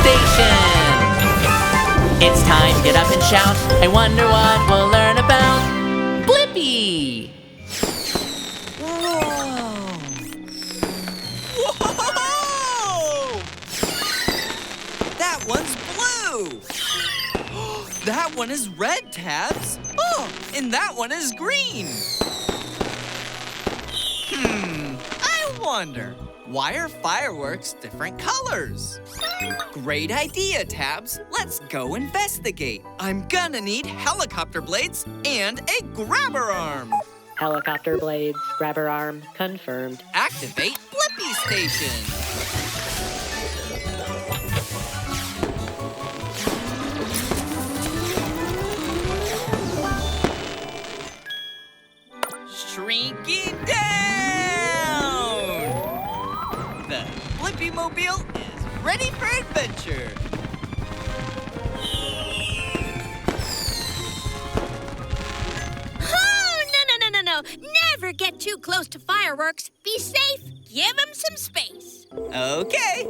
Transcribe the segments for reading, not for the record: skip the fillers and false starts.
station. It's time, get up and shout. I wonder what we'll learn about Blippi. Whoa! Whoa! That one's blue. That one is red, Tabs. Oh, and that one is green. I wonder, why are fireworks different colors? Great idea, Tabs. Let's go investigate. I'm gonna need helicopter blades and a grabber arm. Helicopter blades, grabber arm, confirmed. Activate Blippi Station. Shrinking down! The Blippi-mobile is ready for adventure. Oh, no. Never get too close to fireworks. Be safe. Give them some space. Okay.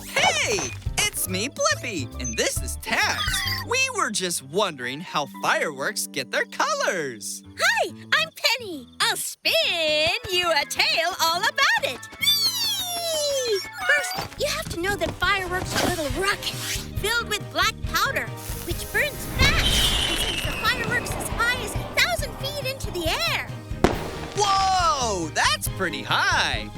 Hey, it's me, Blippi, and this is Tabs. We were just wondering how fireworks get their colors. Hi, I'm Penny. I'll spin you a tale all about it. Whee! First, you have to know that fireworks are little rockets filled with black powder, which burns fast and sends the fireworks as high as 1,000 feet into the air. Whoa, that's pretty high.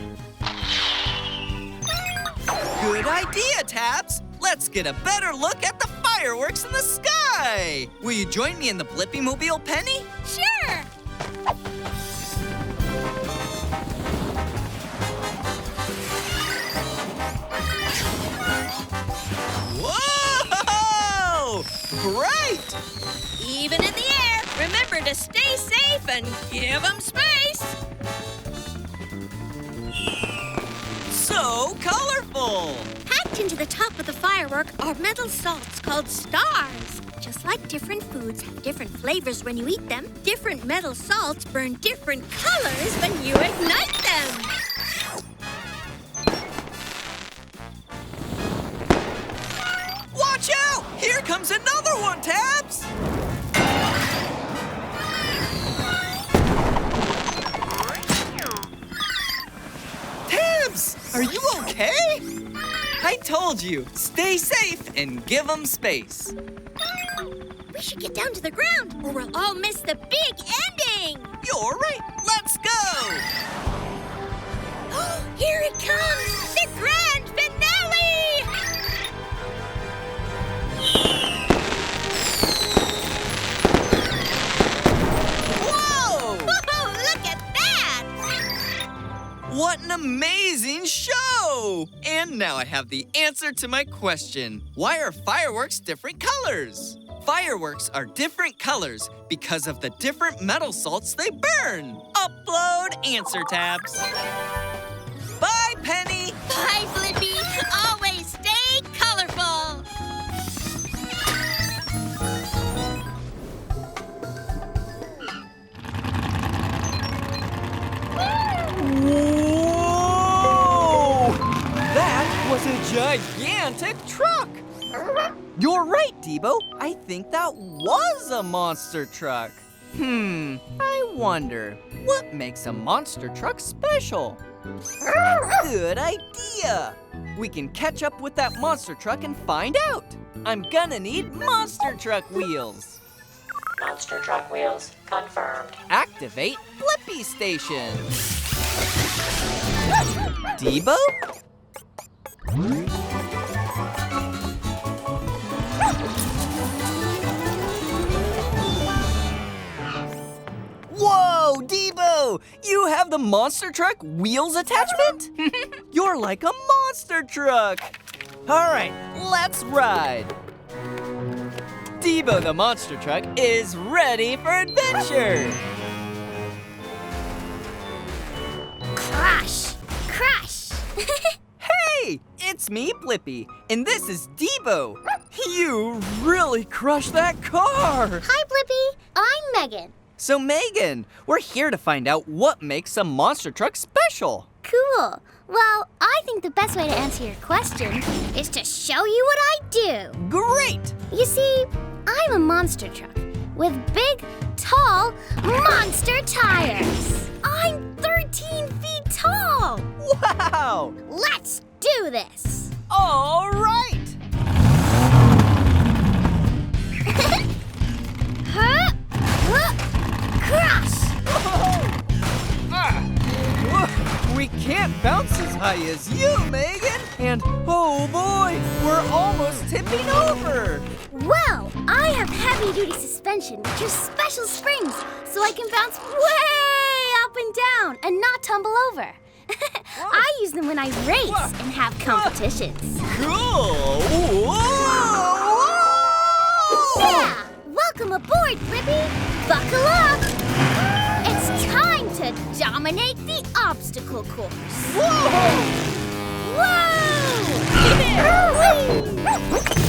Good idea, Tabs. Let's get a better look at the fireworks in the sky. Will you join me in the Blippi-mobile, Penny? Sure. Whoa! Great! Even in the air, remember to stay safe and give them space. So colorful! Packed into the top of the firework are metal salts called stars. Just like different foods have different flavors when you eat them, different metal salts burn different colors when you ignite them. Watch out! Here comes another one, Tabs! Tabs, are you okay? I told you, stay safe and give them space. We should get down to the ground or we'll all miss the big ending. You're right, let's go! Here it comes, the grand finale! Whoa! Whoa, look at that! What an amazing show! And now I have the answer to my question. Why are fireworks different colors? Fireworks are different colors because of the different metal salts they burn. Upload answer, Tabs. Bye, Penny. Bye, Blippi. Always stay colorful. Whoa! That was a gigantic truck. You're right, Debo. I think that was a monster truck. I wonder, what makes a monster truck special? Good idea. We can catch up with that monster truck and find out. I'm gonna need monster truck wheels. Monster truck wheels, confirmed. Activate Blippi Station. Debo? Whoa, Debo! You have the monster truck wheels attachment? You're like a monster truck. All right, let's ride. Debo the monster truck is ready for adventure. Crash! Crash! Hey, it's me, Blippi, and this is Debo. You really crushed that car. Hi, Blippi. I'm Megan. So, Megan, we're here to find out what makes a monster truck special. Cool. Well, I think the best way to answer your question is to show you what I do. Great! You see, I'm a monster truck with big, tall, monster tires. I'm 13 feet tall. Wow! Let's do this. All right! Huh? Huh? Crush! We can't bounce as high as you, Megan! And oh boy, we're almost tipping over! Well, I have heavy-duty suspension, which is special springs, so I can bounce way up and down and not tumble over. I use them when I race and have competitions. Cool! Whoa! Yeah! Welcome aboard, Blippi! Buckle up! It's time to dominate the obstacle course. Whoa! Whoa!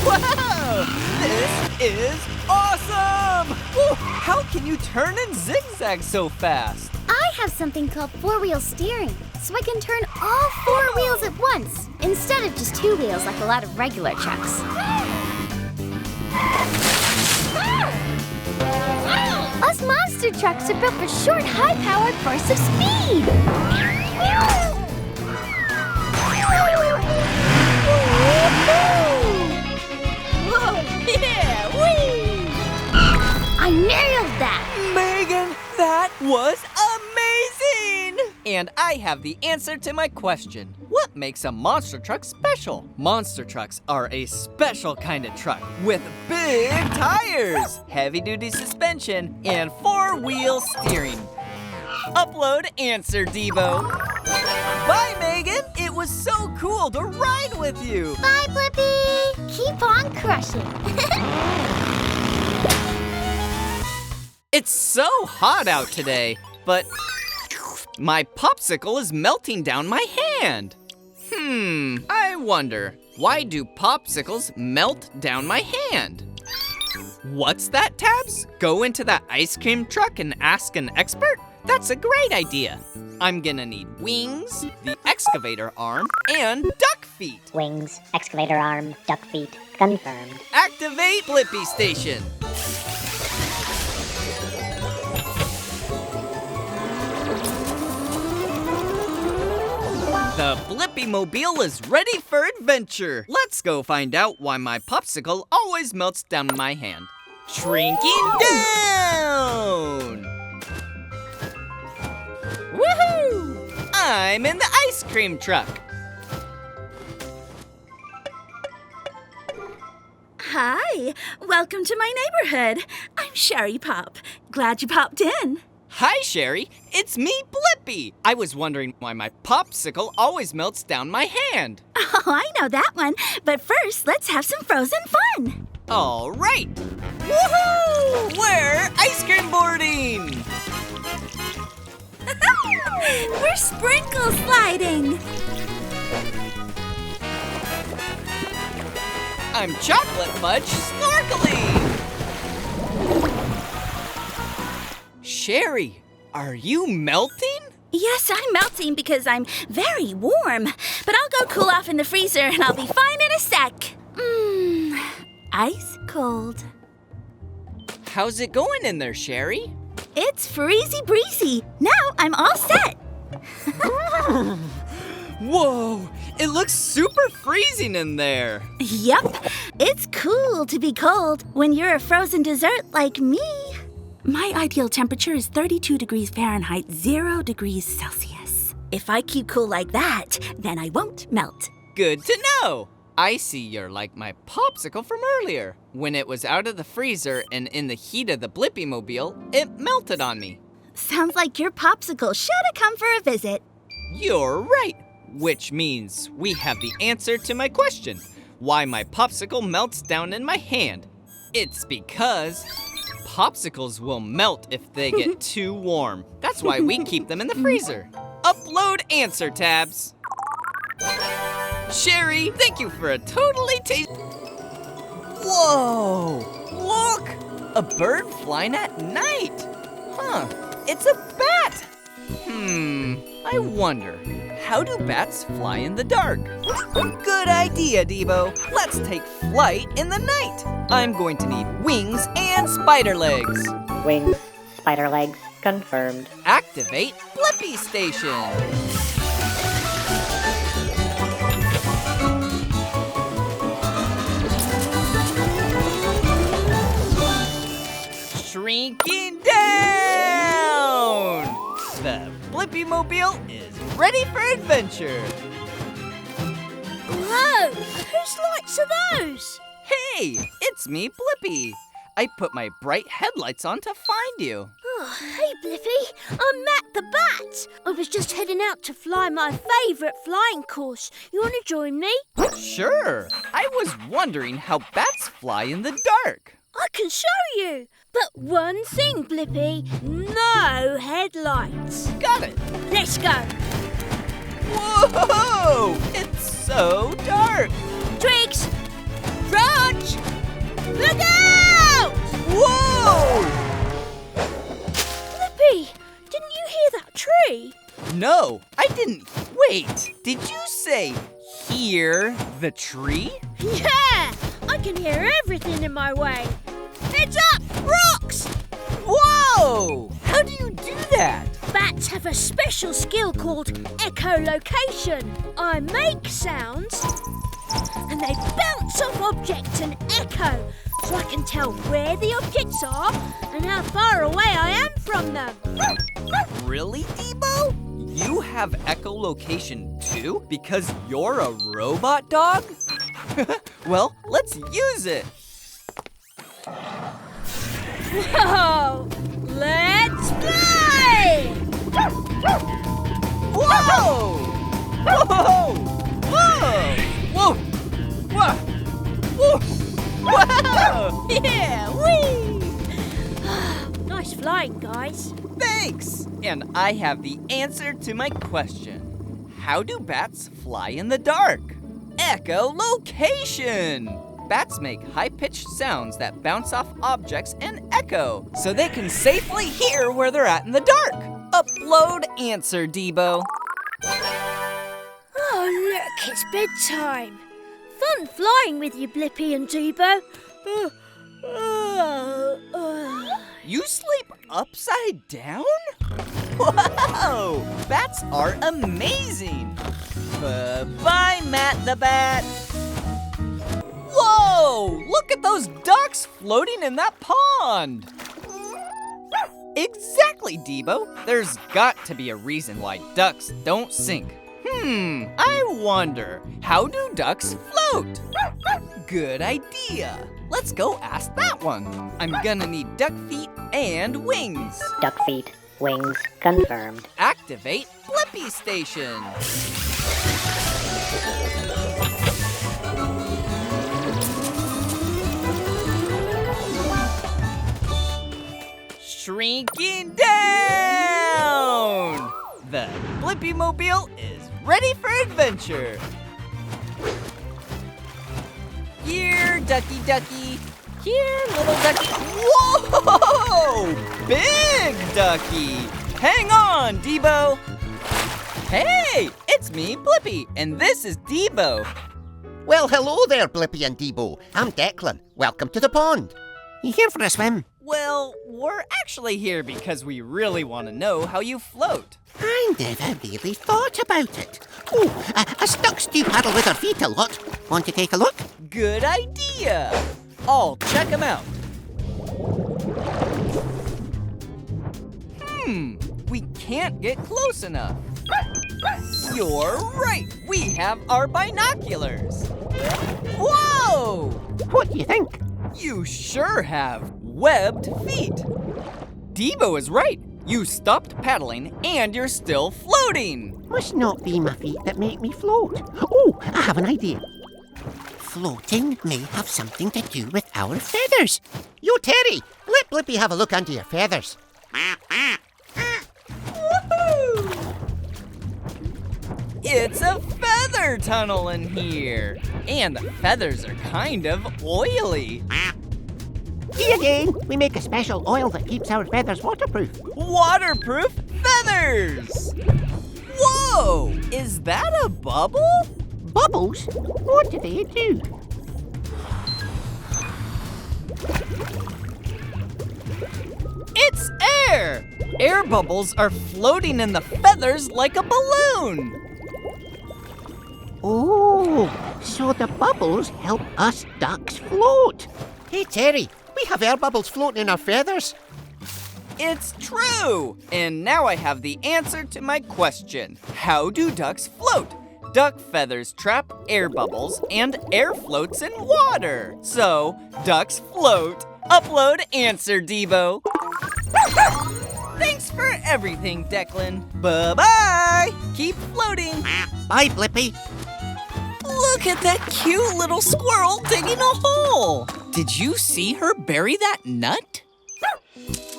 Wow! This is awesome! Woo! How can you turn and zigzag so fast? I have something called four-wheel steering, so I can turn all four wheels at once, instead of just two wheels like a lot of regular trucks. Us monster trucks are built for short, high-powered bursts of speed. Whoa! Yeah! Whee! I nailed that! Megan, that was amazing! And I have the answer to my question. What makes a monster truck special? Monster trucks are a special kind of truck with big tires, heavy-duty suspension, and four-wheel steering. Upload answer, Debo. Bye, Megan. It was so cool to ride with you. Bye, Blippi! Keep on crushing. It's so hot out today, but my popsicle is melting down my hand. I wonder, why do popsicles melt down my hand? What's that, Tabs? Go into that ice cream truck and ask an expert? That's a great idea. I'm gonna need wings, the excavator arm, and duck feet. Wings, excavator arm, duck feet, confirmed. Activate Blippi Station. The Blippi-mobile is ready for adventure. Let's go find out why my popsicle always melts down my hand. Shrinking down! Woohoo! I'm in the ice cream truck. Hi, welcome to my neighborhood. I'm Sherry Pop. Glad you popped in. Hi, Sherry. It's me, Blippi. I was wondering why my popsicle always melts down my hand. Oh, I know that one. But first, let's have some frozen fun. All right. Woohoo! We're ice cream boarding. We're sprinkle sliding. I'm chocolate fudge snorkeling. Sherry, are you melting? Yes, I'm melting because I'm very warm. But I'll go cool off in the freezer and I'll be fine in a sec. Ice cold. How's it going in there, Sherry? It's freezy breezy. Now I'm all set. Whoa, it looks super freezing in there. Yep, it's cool to be cold when you're a frozen dessert like me. My ideal temperature is 32 degrees Fahrenheit, 0 degrees Celsius. If I keep cool like that, then I won't melt. Good to know. I see you're like my popsicle from earlier. When it was out of the freezer and in the heat of the Blippi-mobile, it melted on me. Sounds like your popsicle should have come for a visit. You're right. Which means we have the answer to my question. Why my popsicle melts down in my hand. It's because popsicles will melt if they get too warm. That's why we keep them in the freezer. Upload answer, Tabs. Sherry, thank you for a totally Whoa! Look! A bird flying at night. Huh, it's a bat. I wonder, how do bats fly in the dark? Good idea, D.A.B.B.O. Let's take flight in the night. I'm going to need wings and spider legs. Wings, spider legs, confirmed. Activate Blippi Station. Shrinking down! The Blippi Mobile is ready for adventure. Whoa! Whose lights are those? Hey, it's me, Blippi. I put my bright headlights on to find you. Oh, hey, Blippi. I'm Matt the Bat. I was just heading out to fly my favourite flying course. You want to join me? Sure. I was wondering how bats fly in the dark. I can show you. But one thing, Blippi. No headlights. Got it. Let's go. Whoa! It's so dark. Twigs! Branch! Look out! Whoa! Blippi, didn't you hear that tree? No, I didn't. Wait, did you say hear the tree? Yeah! I can hear everything in my way. Heads up! Rocks! Whoa! How do you do that? Bats have a special skill called echolocation. I make sounds and they bounce off objects and echo, so I can tell where the objects are and how far away I am from them. Really, D.A.B.B.O? You have echolocation too? Because you're a robot dog? Well, let's use it. Whoa! Let's fly! Whoa! Whoa! Whoa! Whoa! Whoa! Whoa! Whoa! Yeah, whee! Nice flying, guys. Thanks! And I have the answer to my question. How do bats fly in the dark? Echolocation! Bats make high-pitched sounds that bounce off objects and echo, so they can safely hear where they're at in the dark. Upload answer, D.A.B.B.O. Oh, look, it's bedtime. Fun flying with you, Blippi and D.A.B.B.O. You sleep upside down? Whoa! Bats are amazing! Bye, Matt the Bat! Whoa! Look at those ducks floating in that pond! Exactly, D.A.B.B.O. There's got to be a reason why ducks don't sink. I wonder, how do ducks float? Good idea. Let's go ask that one. I'm gonna need duck feet and wings. Duck feet, wings, confirmed. Activate Blippi Station. Shrinking down! The Blippi Mobile is ready for adventure. Here, ducky ducky. Here, little ducky. Whoa! Big ducky. Hang on, D.A.B.B.O. Hey, it's me, Blippi, and this is D.A.B.B.O. Well, hello there, Blippi and D.A.B.B.O. I'm Declan. Welcome to the pond. You here for a swim? Well, we're actually here because we really want to know how you float. I never really thought about it. Oh, us ducks do paddle with our feet a lot. Want to take a look? Good idea. I'll check them out. We can't get close enough. You're right. We have our binoculars. Whoa! What do you think? You sure have webbed feet. D.A.B.B.O. is right. You stopped paddling and you're still floating. Must not be my feet that make me float. Oh, I have an idea. Floating may have something to do with our feathers. Yo, Terry, let Blippi have a look under your feathers. Woohoo! It's a feather tunnel in here. And the feathers are kind of oily. See again, we make a special oil that keeps our feathers waterproof. Waterproof feathers! Whoa! Whoa! Is that a bubble? Bubbles? What do they do? It's air! Air bubbles are floating in the feathers like a balloon. Oh, so the bubbles help us ducks float. Hey, Terry, we have air bubbles floating in our feathers. It's true! And now I have the answer to my question. How do ducks float? Duck feathers trap air bubbles and air floats in water. So, ducks float. Upload answer, Debo. Thanks for everything, Declan. Bye-bye! Keep floating. Bye, Blippi. Look at that cute little squirrel digging a hole. Did you see her bury that nut?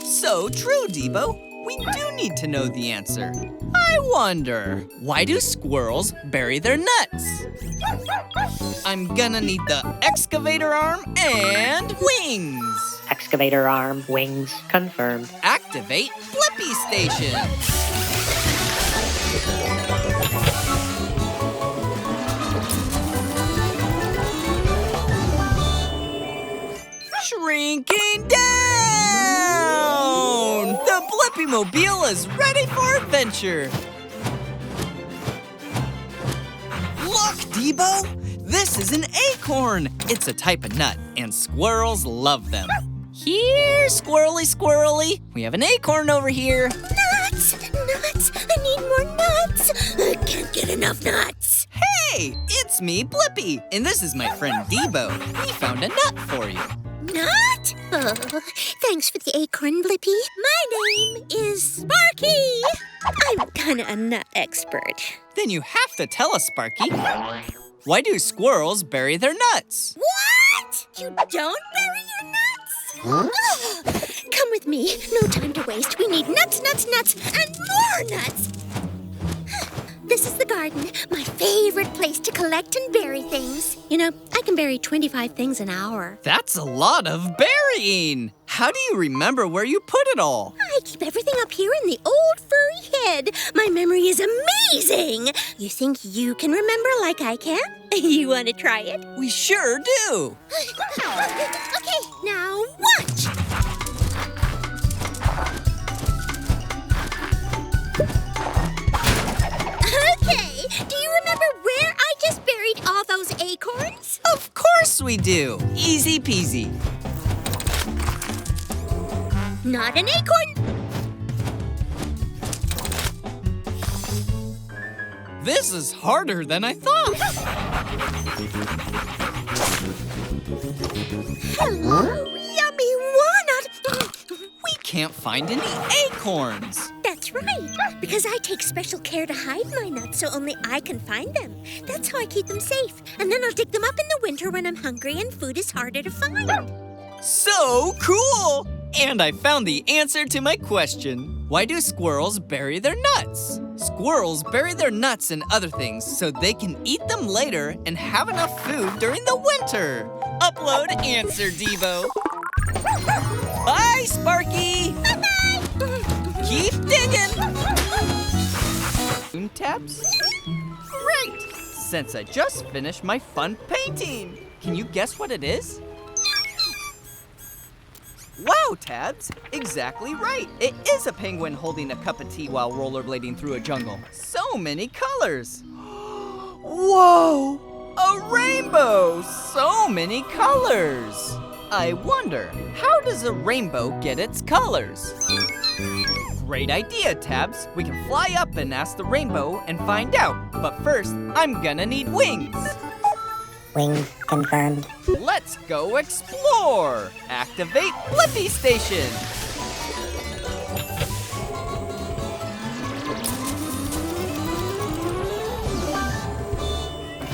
So true, Debo. We do need to know the answer. I wonder, why do squirrels bury their nuts? I'm gonna need the excavator arm and wings. Excavator arm, wings, confirmed. Activate Blippi Station. Shrinking down! The Blippi-mobile is ready for adventure. Look, Debo! This is an acorn. It's a type of nut, and squirrels love them. Here, squirrely, squirrely. We have an acorn over here. Nuts! Nuts! I need more nuts! I can't get enough nuts! Hey, it's me, Blippi, and this is my friend Debo. We found a nut for you. Nut? Oh, thanks for the acorn, Blippi. My name is Sparky. I'm kinda a nut expert. Then you have to tell us, Sparky. Why do squirrels bury their nuts? What? You don't bury your nuts? Huh? Come with me. No time to waste. We need nuts, nuts, nuts, and more nuts. This is the garden, my favorite place to collect and bury things. You know, I can bury 25 things an hour. That's a lot of burying. How do you remember where you put it all? I keep everything up here in the old furry head. My memory is amazing. You think you can remember like I can? You want to try it? We sure do. Okay, now watch. Okay, do you remember where I just buried all those acorns? Of course we do. Easy peasy. Not an acorn. This is harder than I thought. Hello, yummy walnut. We can't find any acorns. That's right, because I take special care to hide my nuts so only I can find them. That's how I keep them safe. And then I'll dig them up in the winter when I'm hungry and food is harder to find. So cool! And I found the answer to my question. Why do squirrels bury their nuts? Squirrels bury their nuts and other things so they can eat them later and have enough food during the winter. Upload answer, Debo. Bye, Sparky! Bye-bye! Keep digging! Tabs? Great! Since I just finished my fun painting. Can you guess what it is? Wow, Tabs! Exactly right! It is a penguin holding a cup of tea while rollerblading through a jungle. So many colors! Whoa! A rainbow! So many colors! I wonder, how does a rainbow get its colors? Great idea, Tabs. We can fly up and ask the rainbow and find out. But first, I'm gonna need wings. Wings confirmed. Let's go explore! Activate Blippi Station!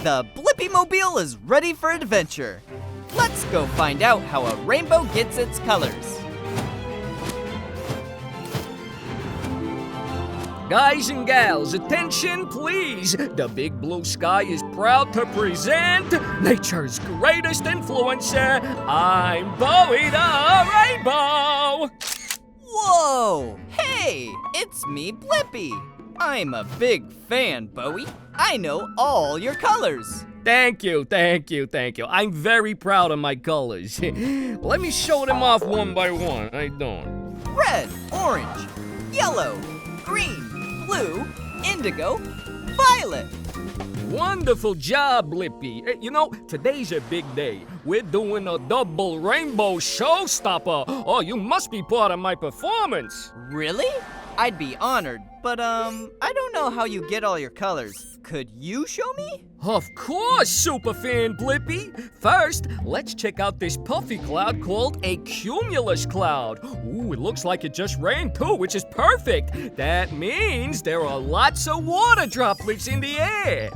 The Blippi-mobile is ready for adventure. Let's go find out how a rainbow gets its colors. Guys and gals, attention please. The Big Blue Sky is proud to present nature's greatest influencer. I'm Bowie the Rainbow. Whoa! Hey, it's me, Blippi. I'm a big fan, Bowie. I know all your colors. Thank you. I'm very proud of my colors. Let me show them off one by one. How you doing? Red, orange, yellow, green, blue, indigo, violet. Wonderful job, Blippi. Hey, you know, today's a big day. We're doing a double rainbow showstopper. Oh, you must be part of my performance. Really? I'd be honored, but I don't know how you get all your colors. Could you show me? Of course, Superfan Blippi. First, let's check out this puffy cloud called a cumulus cloud. Ooh, it looks like it just rained too, which is perfect. That means there are lots of water droplets in the air.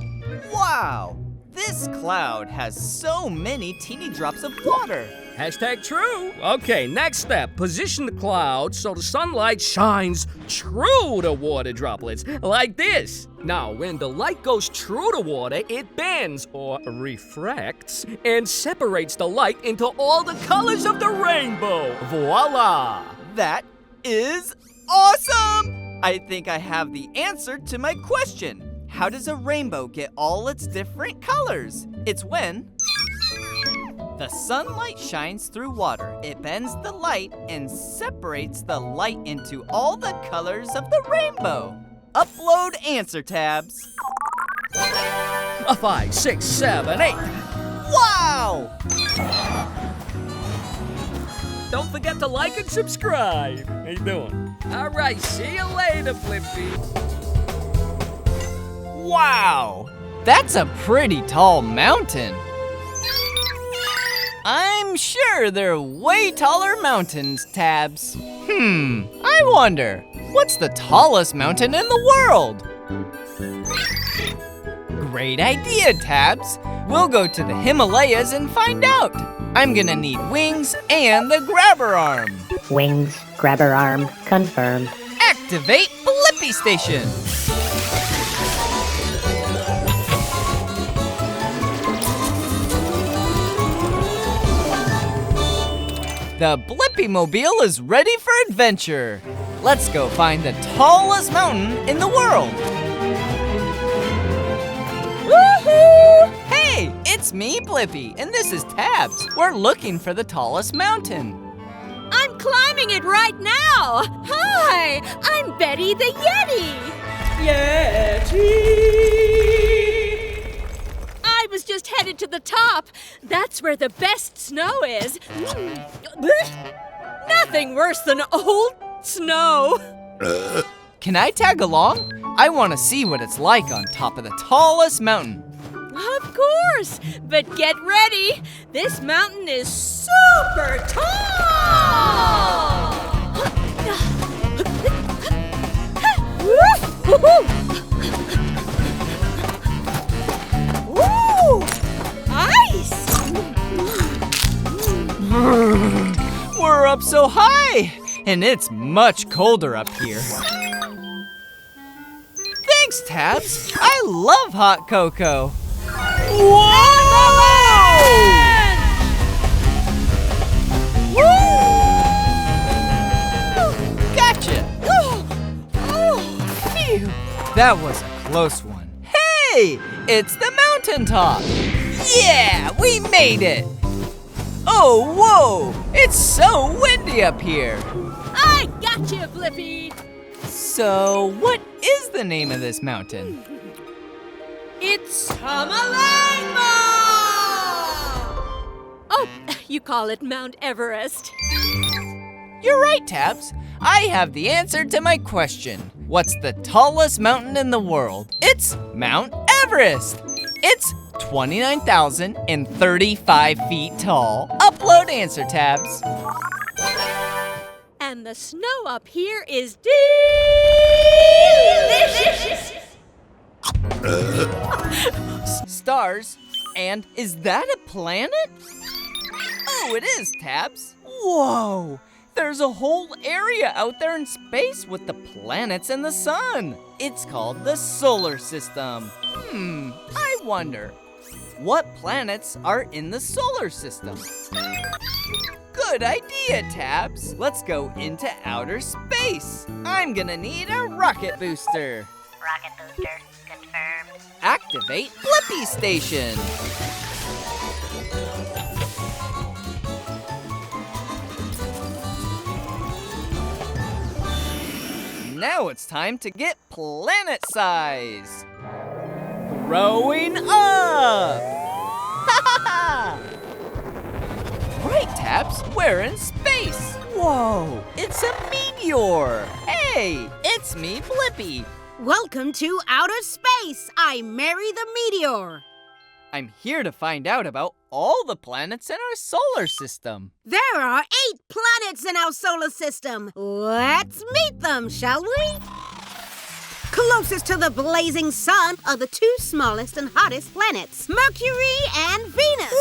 Wow! This cloud has so many teeny drops of water. Hashtag true. Okay, next step. Position the cloud so the sunlight shines true to water droplets, like this. Now, when the light goes true to water, it bends, or refracts, and separates the light into all the colors of the rainbow. Voila! That is awesome! I think I have the answer to my question. How does a rainbow get all its different colors? It's when the sunlight shines through water. It bends the light and separates the light into all the colors of the rainbow. Upload answer tabs. 5, 6, 7, 8. Wow! Don't forget to like and subscribe. How you doing? All right, see you later, Blippi. Wow! That's a pretty tall mountain. I'm sure there are way taller mountains, Tabs. I wonder, what's the tallest mountain in the world? Great idea, Tabs. We'll go to the Himalayas and find out. I'm gonna need wings and the grabber arm. Wings, grabber arm, confirmed. Activate Blippi Station. The Blippi-mobile is ready for adventure. Let's go find the tallest mountain in the world. Woohoo! Hey, it's me, Blippi, and this is Tabs. We're looking for the tallest mountain. I'm climbing it right now. Hi, I'm Betty the Yeti. I was just headed to the top. That's where the best snow is. Nothing worse than old snow. Can I tag along? I want to see what it's like on top of the tallest mountain. Of course, but get ready. This mountain is super tall. Woo! Ice! We're up so high, and it's much colder up here. Thanks, Tabs. I love hot cocoa. Whoa! Woo! Gotcha. Phew. That was a close one. Hey, it's the mountaintop. Yeah, we made it. Oh, whoa! It's so windy up here. I got you, Blippi. So, what is the name of this mountain? It's COCOMELON! Oh, you call it Mount Everest. You're right, Tabs. I have the answer to my question. What's the tallest mountain in the world? It's Mount Everest. It's 29,035 feet tall. Upload answer, Tabs. And the snow up here is delicious. Stars. And is that a planet? Oh, it is, Tabs. Whoa! There's a whole area out there in space with the planets and the sun. It's called the solar system. I wonder, what planets are in the solar system? Good idea, Tabs. Let's go into outer space. I'm gonna need a rocket booster. Rocket booster confirmed. Activate Blippi Station. Now it's time to get planet size. Growing up! Right, Tabs, we're in space. Whoa, it's a meteor. Hey, it's me, Blippi. Welcome to outer space. I'm Mary the Meteor. I'm here to find out about all the planets in our solar system. There are 8 planets in our solar system. Let's meet them, shall we? Closest to the blazing sun are the 2 smallest and hottest planets, Mercury and Venus.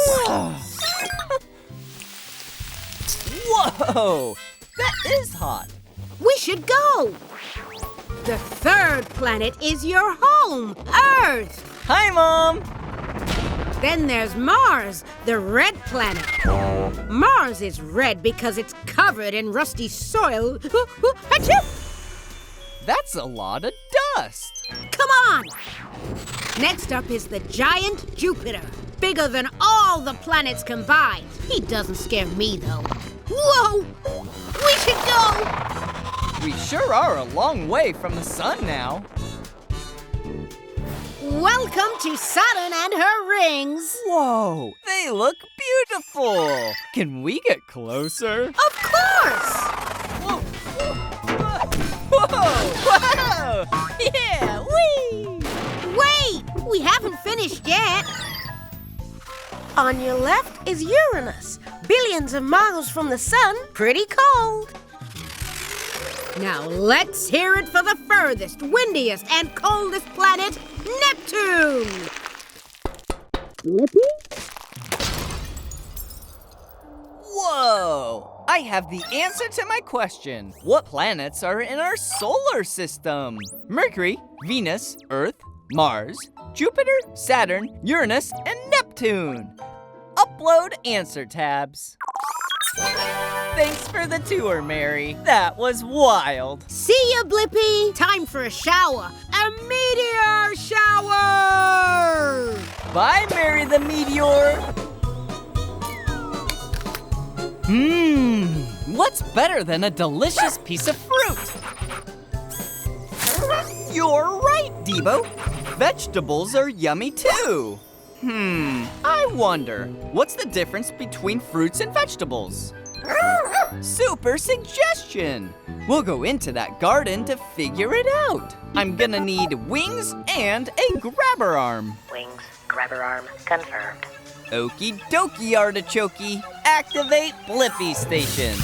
Whoa, that is hot. We should go. The 3rd planet is your home, Earth. Hi, Mom. Then there's Mars, the red planet. Mars is red because it's covered in rusty soil. Achoo! That's a lot of dust. Come on! Next up is the giant Jupiter, bigger than all the planets combined. He doesn't scare me, though. Whoa! We should go! We sure are a long way from the sun now. Welcome to Saturn and her rings. Whoa, they look beautiful. Can we get closer? Of course! Whoa! Whoa! Yeah, whee! Wait, we haven't finished yet. On your left is Uranus, billions of miles from the sun, pretty cold. Now let's hear it for the furthest, windiest, and coldest planet, Neptune! Whoa! I have the answer to my question. What planets are in our solar system? Mercury, Venus, Earth, Mars, Jupiter, Saturn, Uranus, and Neptune. Upload answer tabs. Thanks for the tour, Mary. That was wild. See ya, Blippi. Time for a shower. A meteor shower! Bye, Mary the Meteor. What's better than a delicious piece of fruit? You're right, Debo. Vegetables are yummy too. I wonder, what's the difference between fruits and vegetables? Super suggestion! We'll go into that garden to figure it out. I'm gonna need wings and a grabber arm. Wings, grabber arm confirmed. Okie dokie, artichoke. Activate Blippi Station.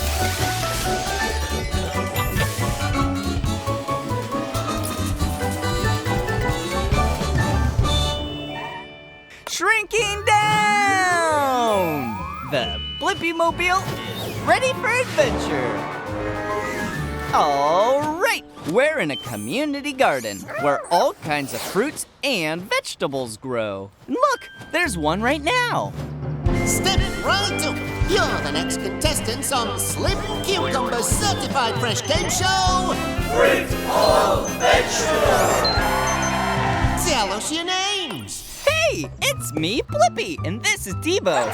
Shrinking down! The Blippi Mobile is ready for adventure. All right, we're in a community garden where all kinds of fruits and vegetables grow. Look, there's one right now. Step right up. You're the next contestants on Slim Cucumber's Certified Fresh Game Show. Fruit or vegetable? Tell us your names. Hey, it's me, Blippi, and this is Debo.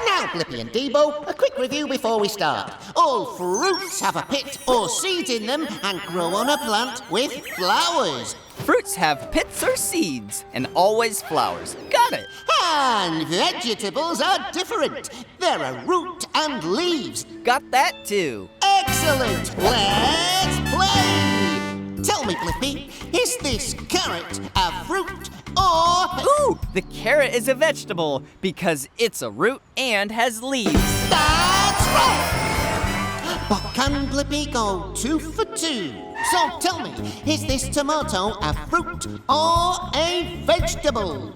Now, Blippi and Debo, a quick review before we start. All fruits have a pit or seeds in them and grow on a plant with flowers. Fruits have pits or seeds, and always flowers. Got it. And vegetables are different. There are root and leaves. Got that too. Excellent. Let's play. Tell me, Blippi, is this carrot a fruit or... Ooh, the carrot is a vegetable because it's a root and has leaves. That's right. But can Blippi go 2 for 2? So tell me, is this tomato a fruit or a vegetable?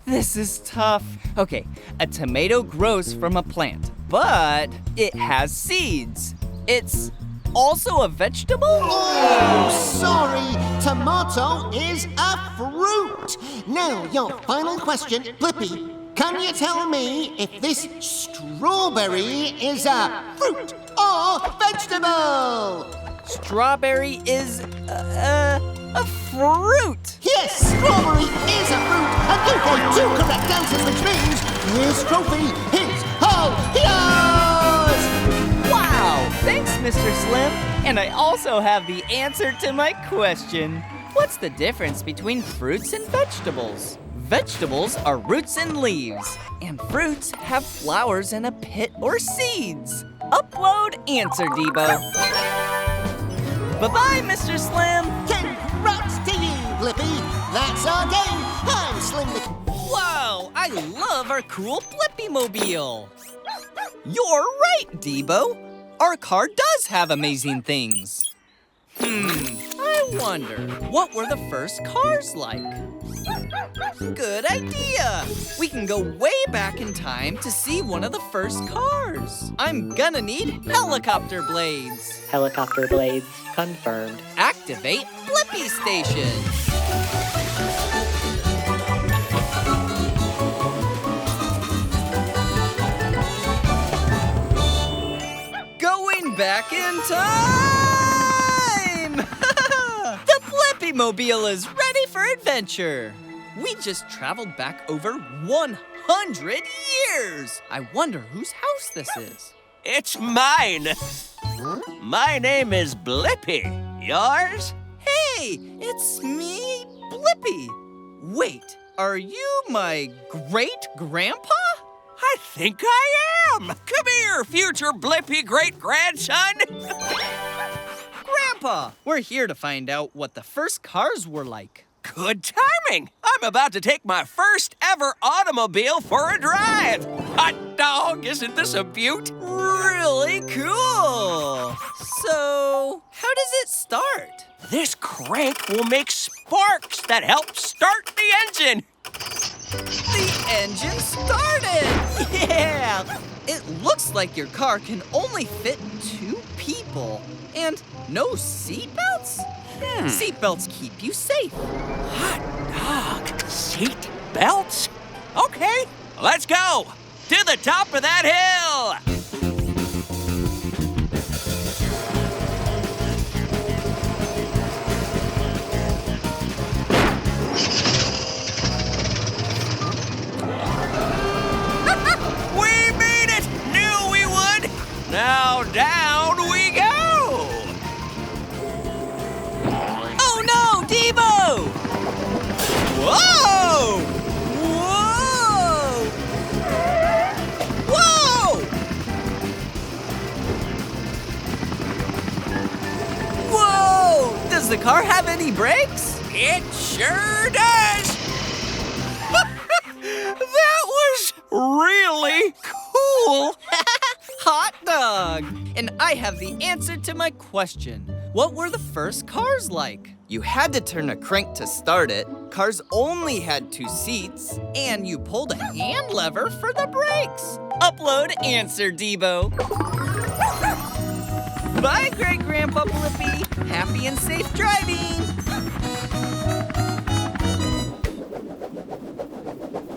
This is tough. Okay, a tomato grows from a plant, but it has seeds. It's also a vegetable? Oh, sorry. Tomato is a fruit. Now, your final question, Blippi. Can you tell me if this strawberry is a fruit or vegetable? Strawberry is a fruit. Yes, strawberry is a fruit, and you gave 2 correct answers, which means this trophy is all yours! Wow, thanks, Mr. Slim. And I also have the answer to my question. What's the difference between fruits and vegetables? Vegetables are roots and leaves, and fruits have flowers and a pit or seeds. Upload answer, D-Bo. Bye-bye, Mr. Slim. Congrats to you, Blippi. That's our game. I'm Slim the... Whoa, I love our cool Blippi-mobile. You're right, D-Bo. Our car does have amazing things. I wonder, what were the first cars like? Good idea! We can go way back in time to see one of the first cars. I'm gonna need helicopter blades. Helicopter blades confirmed. Activate Blippi Station. Going back in time! The Blippi-mobile is ready for adventure. We just traveled back over 100 years. I wonder whose house this is. It's mine. My name is Blippi. Yours? Hey, it's me, Blippi. Wait, are you my great-grandpa? I think I am. Come here, future Blippi great-grandson. Grandpa, we're here to find out what the first cars were like. Good timing. I'm about to take my first ever automobile for a drive. Hot dog, isn't this a beaut? Really cool. So, how does it start? This crank will make sparks that help start the engine. The engine started! Yeah! It looks like your car can only fit 2 people. And no seatbelts? Seatbelts keep you safe. Hot dog, seat belts? Okay, let's go to the top of that hill. We made it! Knew we would! Now down we go! Oh no, D.A.B.B.S! Whoa! Whoa! Whoa! Whoa! Does the car have any brakes? It sure does! That was really cool! Hot dog! And I have the answer to my question. What were the first cars like? You had to turn a crank to start it. Cars only had 2 seats. And you pulled a hand lever for the brakes. Upload answer, D.A.B.B.S. Bye, Great-Grandpa Blippi. Happy and safe driving.